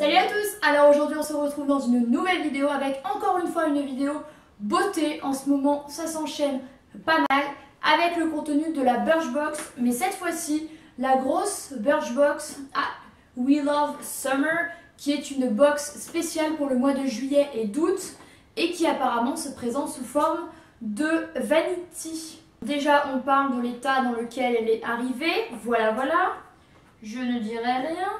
Salut à tous. Alors aujourd'hui on se retrouve dans une nouvelle vidéo avec encore une fois une vidéo beauté. En ce moment ça s'enchaîne pas mal avec le contenu de la Birchbox, mais cette fois-ci la grosse Birchbox We Love Summer, qui est une box spéciale pour le mois de juillet et d'août et qui apparemment se présente sous forme de vanity. Déjà on parle de l'état dans lequel elle est arrivée, voilà, je ne dirai rien.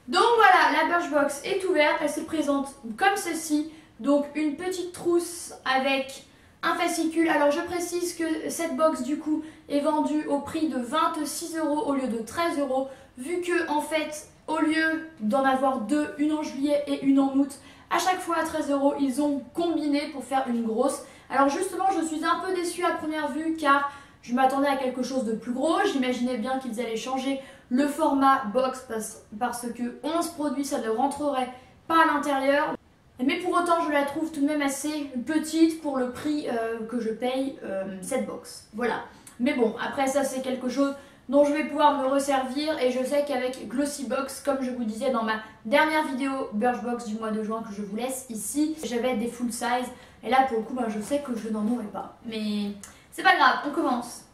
Donc voilà, la Birchbox est ouverte, elle se présente comme ceci. Donc une petite trousse avec un fascicule. Alors je précise que cette box du coup est vendue au prix de 26 € au lieu de 13 €, vu que en fait au lieu d'en avoir deux, une en juillet et une en août, à chaque fois à 13 € ils ont combiné pour faire une grosse. Alors justement je suis un peu déçue à première vue car je m'attendais à quelque chose de plus gros. J'imaginais bien qu'ils allaient changer le format box parce que 11 produits ça ne rentrerait pas à l'intérieur. Mais pour autant je la trouve tout de même assez petite pour le prix que je paye cette box. Voilà. Mais bon, après ça c'est quelque chose dont je vais pouvoir me resservir, et je sais qu'avec Glossybox, comme je vous disais dans ma dernière vidéo Birchbox du mois de juin que je vous laisse ici, j'avais des full size et là pour le coup je sais que je n'en aurai pas. Mais c'est pas grave, on commence.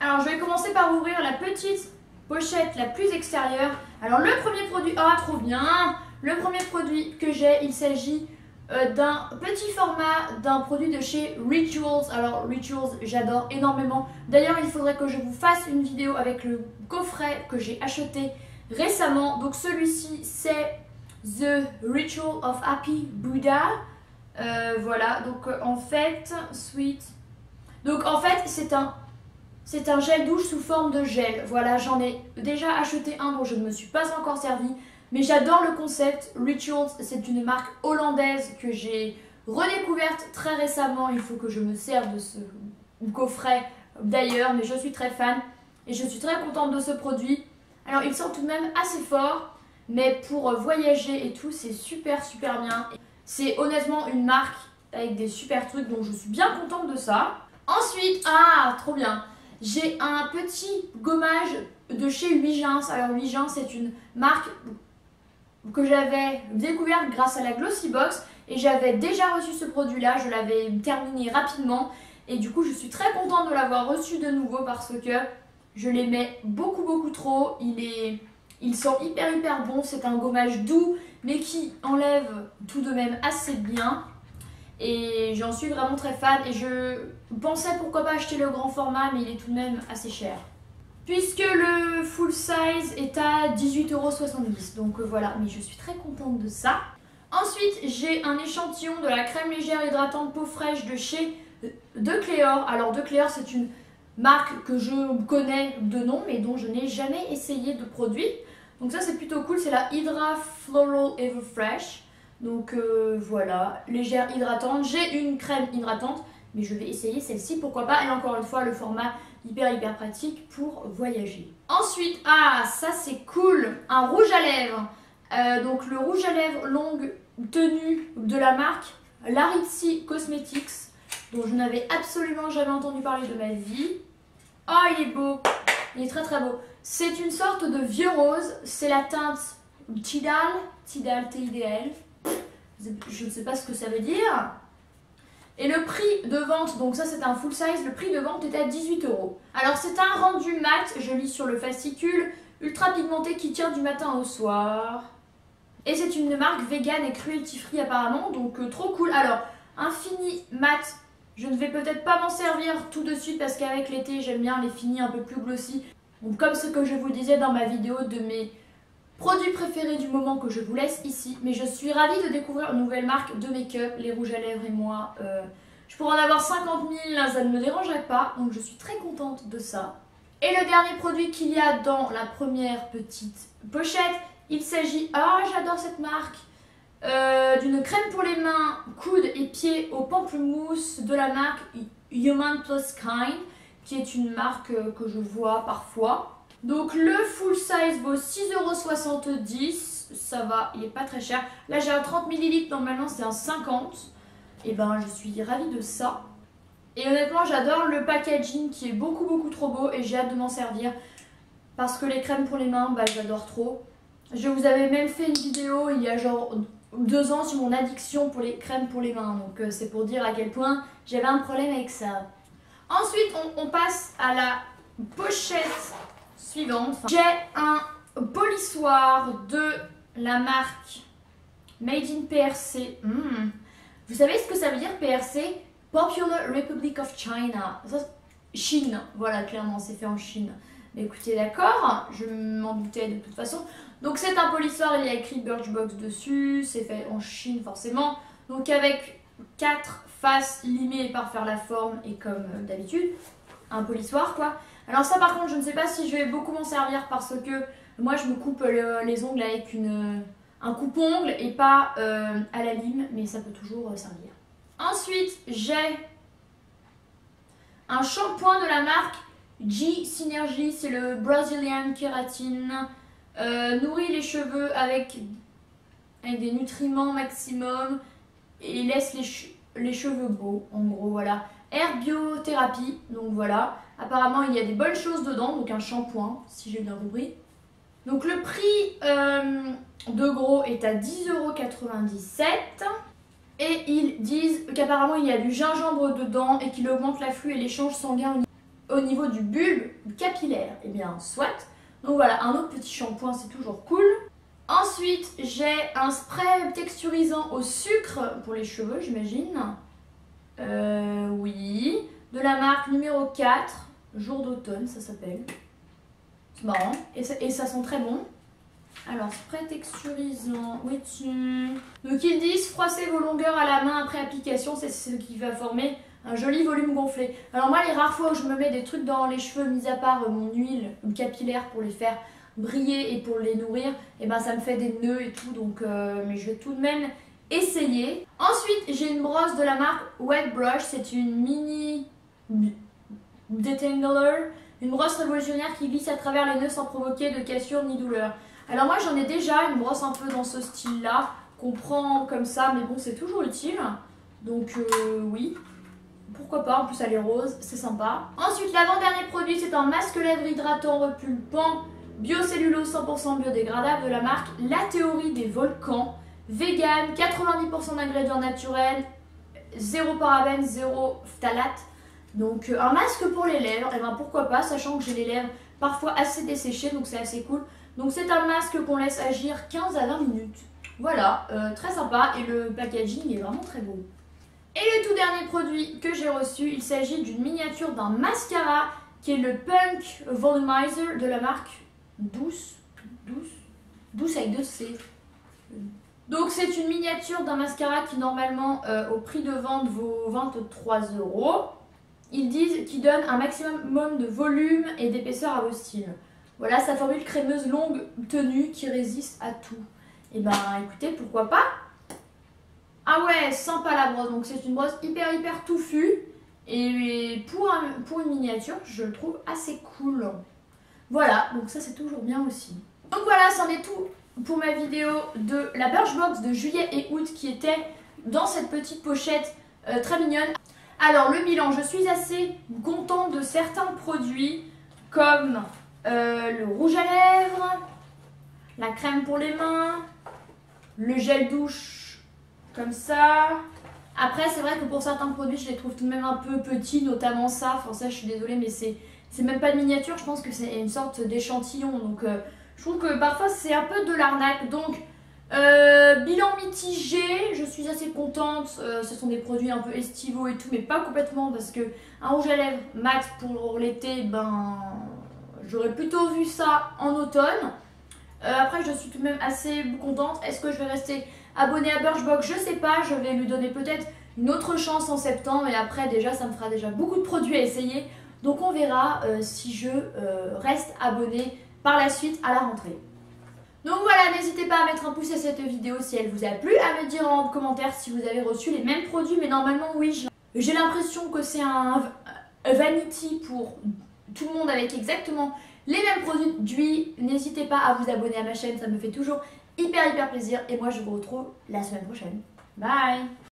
Alors je vais commencer par ouvrir la petite pochette la plus extérieure. Alors le premier produit, trop bien. Le premier produit que j'ai, il s'agit d'un petit format d'un produit de chez Rituals. Alors Rituals, j'adore énormément. D'ailleurs il faudrait que je vous fasse une vidéo avec le coffret que j'ai acheté récemment. Donc celui-ci c'est The Ritual of Happy Buddha. Voilà, donc en fait, sweet. Donc en fait c'est un gel douche sous forme de gel. Voilà, j'en ai déjà acheté un dont je ne me suis pas encore servi. Mais j'adore le concept. Rituals, c'est une marque hollandaise que j'ai redécouverte très récemment. Il faut que je me serve de ce coffret d'ailleurs, mais je suis très fan. Et je suis très contente de ce produit. Alors il sent tout de même assez fort, mais pour voyager et tout, c'est super bien. C'est honnêtement une marque avec des super trucs, donc je suis bien contente de ça. Ensuite, trop bien, j'ai un petit gommage de chez Huygens. Alors Huygens, c'est une marque que j'avais découverte grâce à la Glossybox et j'avais déjà reçu ce produit là, je l'avais terminé rapidement et du coup je suis très contente de l'avoir reçu de nouveau parce que je l'aimais beaucoup trop. Il sent hyper bon, c'est un gommage doux mais qui enlève tout de même assez bien. Et j'en suis vraiment très fan et je pensais pourquoi pas acheter le grand format, mais il est tout de même assez cher. Puisque le full size est à 18,70 €. Donc voilà, mais je suis très contente de ça. Ensuite, j'ai un échantillon de la crème légère hydratante peau fraîche de chez De Cléor. Alors De Cléor, c'est une marque que je connais de nom, mais dont je n'ai jamais essayé de produit. Donc ça c'est plutôt cool, c'est la Hydra Floral Ever Fresh. Donc voilà, légère hydratante. J'ai une crème hydratante, mais je vais essayer celle-ci, pourquoi pas. Et encore une fois, le format hyper pratique pour voyager. Ensuite, ça c'est cool, un rouge à lèvres. Donc le rouge à lèvres longue tenue de la marque Larizzi Cosmetics, dont je n'avais absolument jamais entendu parler de ma vie. Il est beau, il est très beau. C'est une sorte de vieux rose, c'est la teinte Tidal, T-I-D-A-L. Je ne sais pas ce que ça veut dire. Et le prix de vente, donc ça c'est un full size, le prix de vente est à 18 €. Alors c'est un rendu mat, je lis sur le fascicule, ultra pigmenté qui tient du matin au soir. Et c'est une marque vegan et cruelty free apparemment, donc trop cool. Alors, un fini mat, je ne vais peut-être pas m'en servir tout de suite parce qu'avec l'été j'aime bien les finis un peu plus glossy. Donc comme ce que je vous disais dans ma vidéo de mes produits préférés du moment que je vous laisse ici. Mais je suis ravie de découvrir une nouvelle marque de make-up, les rouges à lèvres et moi. Je pourrais en avoir 50 000, ça ne me dérangerait pas. Donc je suis très contente de ça. Et le dernier produit qu'il y a dans la première petite pochette, il s'agit, j'adore cette marque, d'une crème pour les mains, coudes et pieds au pamplemousse de la marque Human Plus Kind, qui est une marque que je vois parfois. Donc le full size vaut 6,70 €, ça va, il est pas très cher. Là j'ai un 30 ml, normalement c'est un 50. Et ben je suis ravie de ça. Et honnêtement j'adore le packaging qui est beaucoup trop beau et j'ai hâte de m'en servir. Parce que les crèmes pour les mains, j'adore trop. Je vous avais même fait une vidéo il y a genre 2 ans sur mon addiction pour les crèmes pour les mains. Donc c'est pour dire à quel point j'avais un problème avec ça. Ensuite, on passe à la pochette suivante. J'ai un polissoir de la marque Made in PRC. Vous savez ce que ça veut dire PRC? Popular Republic of China. Ça, Chine, voilà, clairement, c'est fait en Chine. Mais écoutez, d'accord, je m'en doutais de toute façon. Donc c'est un polissoir, il y a écrit Birchbox dessus, c'est fait en Chine forcément. Donc avec 4 faces limées par faire la forme et comme d'habitude, un polissoir quoi. Alors ça par contre, je ne sais pas si je vais beaucoup m'en servir parce que moi je me coupe les ongles avec un coupe-ongle et pas à la lime, mais ça peut toujours servir. Ensuite, j'ai un shampoing de la marque G Synergy, c'est le Brazilian Keratin. Nourrit les cheveux avec des nutriments maximum et laisse les cheveux beaux, en gros, voilà. Herbiothérapie, donc voilà. Apparemment, il y a des bonnes choses dedans, donc un shampoing, si j'ai bien compris. Donc le prix de gros est à 10,97 €. Et ils disent qu'apparemment il y a du gingembre dedans et qu'il augmente l'afflux et l'échange sanguin au niveau du bulbe capillaire. Eh bien, soit. Donc voilà, un autre petit shampoing, c'est toujours cool. Ensuite, j'ai un spray texturisant au sucre pour les cheveux, j'imagine. Oui. De la marque numéro 4, jour d'automne, ça s'appelle. C'est marrant. Et ça sent très bon. Alors, spray texturisant, oui. Donc ils disent froissez vos longueurs à la main après application, c'est ce qui va former un joli volume gonflé. Alors moi, les rares fois où je me mets des trucs dans les cheveux, mis à part mon huile capillaire pour les faire briller et pour les nourrir, et ben ça me fait des nœuds et tout, donc mais je vais tout de même essayer. Ensuite, j'ai une brosse de la marque Wet Brush, c'est une mini detangler, une brosse révolutionnaire qui glisse à travers les nœuds sans provoquer de cassure ni douleur. Alors moi j'en ai déjà une brosse un peu dans ce style là, qu'on prend comme ça, mais bon c'est toujours utile. Donc oui, pourquoi pas, en plus elle est rose, c'est sympa. Ensuite l'avant-dernier produit, c'est un masque lèvres hydratant repulpant, biocellulose 100% biodégradable de la marque La Théorie des Volcans, vegan, 90% d'ingrédients naturels, 0 parabènes, 0 phtalate. Donc un masque pour les lèvres, et ben pourquoi pas, sachant que j'ai les lèvres parfois assez desséchées, donc c'est assez cool. Donc c'est un masque qu'on laisse agir 15 à 20 minutes. Voilà, très sympa et le packaging est vraiment très beau. Et le tout dernier produit que j'ai reçu, il s'agit d'une miniature d'un mascara qui est le Punk Volumizer de la marque Douce avec 2 C. Donc c'est une miniature d'un mascara qui normalement au prix de vente vaut 23 €. Ils disent qu'il donne un maximum de volume et d'épaisseur à vos styles. Voilà sa formule crémeuse longue tenue qui résiste à tout. Et ben écoutez, pourquoi pas. Ah ouais, sympa la brosse. Donc c'est une brosse hyper touffue. Et pour une miniature, je le trouve assez cool. Voilà, donc ça c'est toujours bien aussi. Donc voilà, c'en est tout pour ma vidéo de la Birchbox de juillet et août qui était dans cette petite pochette très mignonne. Alors le bilan, je suis assez contente de certains produits comme le rouge à lèvres, la crème pour les mains, le gel douche comme ça. Après c'est vrai que pour certains produits je les trouve tout de même un peu petits, notamment ça. Enfin ça je suis désolée mais c'est même pas de miniature, je pense que c'est une sorte d'échantillon. Donc je trouve que parfois c'est un peu de l'arnaque. Donc bilan mitigé, je suis assez contente. Ce sont des produits un peu estivaux et tout, mais pas complètement parce que un rouge à lèvres max pour l'été, ben j'aurais plutôt vu ça en automne. Après je suis tout de même assez contente. Est-ce que je vais rester abonnée à Birchbox? Je sais pas, je vais lui donner peut-être une autre chance en septembre et après déjà ça me fera déjà beaucoup de produits à essayer. Donc on verra si je reste abonnée par la suite à la rentrée. Donc voilà, n'hésitez pas à mettre un pouce à cette vidéo si elle vous a plu, à me dire en commentaire si vous avez reçu les mêmes produits, mais normalement oui, j'ai l'impression que c'est un vanity pour tout le monde avec exactement les mêmes produits. N'hésitez pas à vous abonner à ma chaîne, ça me fait toujours hyper plaisir et moi je vous retrouve la semaine prochaine. Bye!